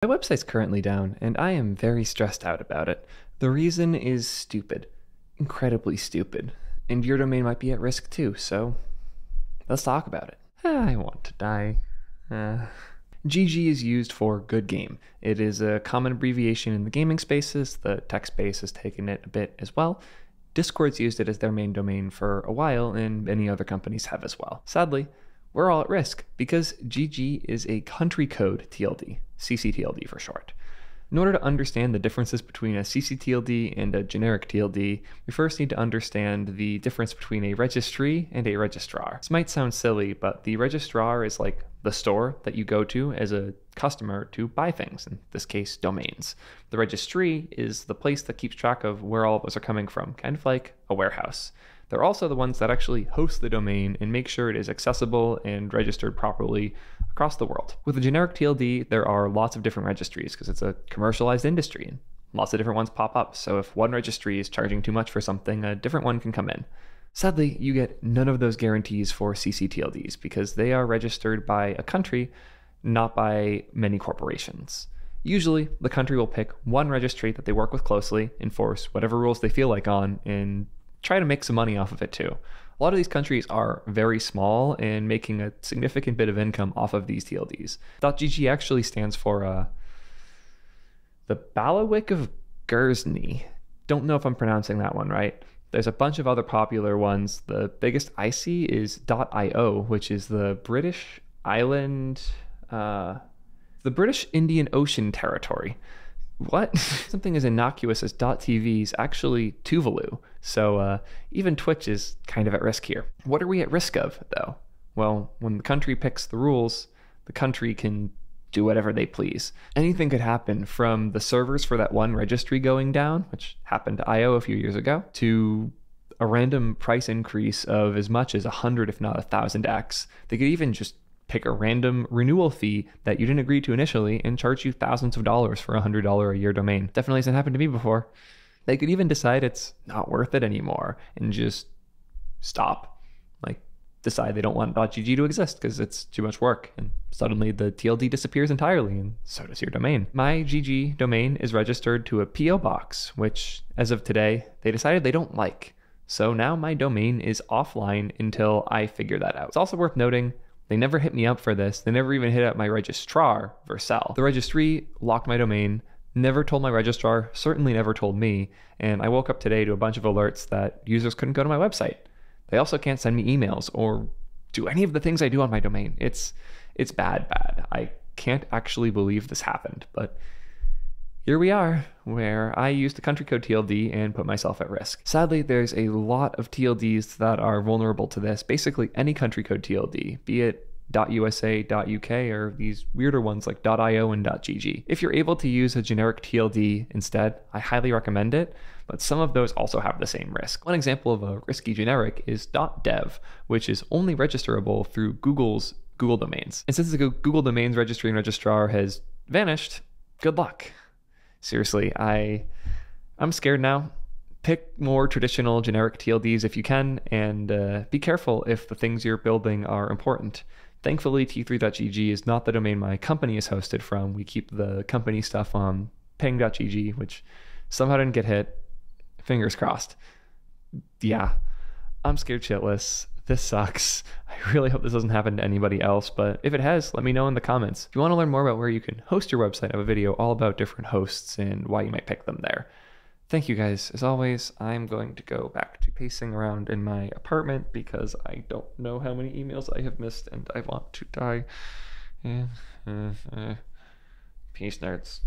My website's currently down, and I am very stressed out about it. The reason is stupid. Incredibly stupid. And your domain might be at risk too, so let's talk about it. I want to die. GG is used for good game. It is a common abbreviation in the gaming spaces. The tech space has taken it a bit as well. Discord's used it as their main domain for a while, and many other companies have as well. Sadly, we're all at risk because GG is a country code TLD, ccTLD for short. In order to understand the differences between a ccTLD and a generic TLD, we first need to understand the difference between a registry and a registrar. This might sound silly, but the registrar is like the store that you go to as a customer to buy things, in this case, domains. The registry is the place that keeps track of where all of us are coming from, kind of like a warehouse. They're also the ones that actually host the domain and make sure it is accessible and registered properly across the world. With a generic TLD, there are lots of different registries because it's a commercialized industry and lots of different ones pop up. So if one registry is charging too much for something, a different one can come in. Sadly, you get none of those guarantees for ccTLDs because they are registered by a country, not by many corporations. Usually, the country will pick one registry that they work with closely, enforce whatever rules they feel like on, and try to make some money off of it too. A lot of these countries are very small and making a significant bit of income off of these TLDs. .gg actually stands for the Bailiwick of Guernsey. Don't know if I'm pronouncing that one right. There's a bunch of other popular ones. The biggest I see is .io, which is the British island, the British Indian Ocean territory. What? Something as innocuous as .tv is actually Tuvalu, so even Twitch is kind of at risk here. What are we at risk of, though? Well, when the country picks the rules, the country can do whatever they please. Anything could happen, from the servers for that one registry going down, which happened to IO a few years ago, to a random price increase of as much as 100 if not 1,000x. They could even just pick a random renewal fee that you didn't agree to initially and charge you thousands of dollars for a $100 a year domain. Definitely hasn't happened to me before. They could even decide it's not worth it anymore and just stop. Like, decide they don't want .gg to exist because it's too much work, and suddenly the TLD disappears entirely, and so does your domain. My GG domain is registered to a PO box, which, as of today, they decided they don't like. So now my domain is offline until I figure that out. It's also worth noting they never hit me up for this. They never even hit up my registrar, Vercel. The registry locked my domain, never told my registrar, certainly never told me, and I woke up today to a bunch of alerts that users couldn't go to my website. They also can't send me emails or do any of the things I do on my domain. It's bad. I can't actually believe this happened, but here we are, where I used the country code TLD and put myself at risk. Sadly, there's a lot of TLDs that are vulnerable to this. Basically, any country code TLD, be it .usa, .uk, or these weirder ones like .io and .gg. If you're able to use a generic TLD instead, I highly recommend it, but some of those also have the same risk. One example of a risky generic is .dev, which is only registerable through Google's Google domains. And since the Google domains registry and registrar has vanished, good luck. Seriously, I'm scared now. Pick more traditional generic TLDs if you can, and be careful if the things you're building are important. Thankfully, t3.gg is not the domain my company is hosted from. We keep the company stuff on ping.gg, which somehow didn't get hit. Fingers crossed. Yeah, I'm scared shitless. This sucks. I really hope this doesn't happen to anybody else, but if it has, let me know in the comments. If you want to learn more about where you can host your website, I have a video all about different hosts and why you might pick them there. Thank you guys. As always, I'm going to go back to pacing around in my apartment because I don't know how many emails I have missed and I want to die. Peace, nerds.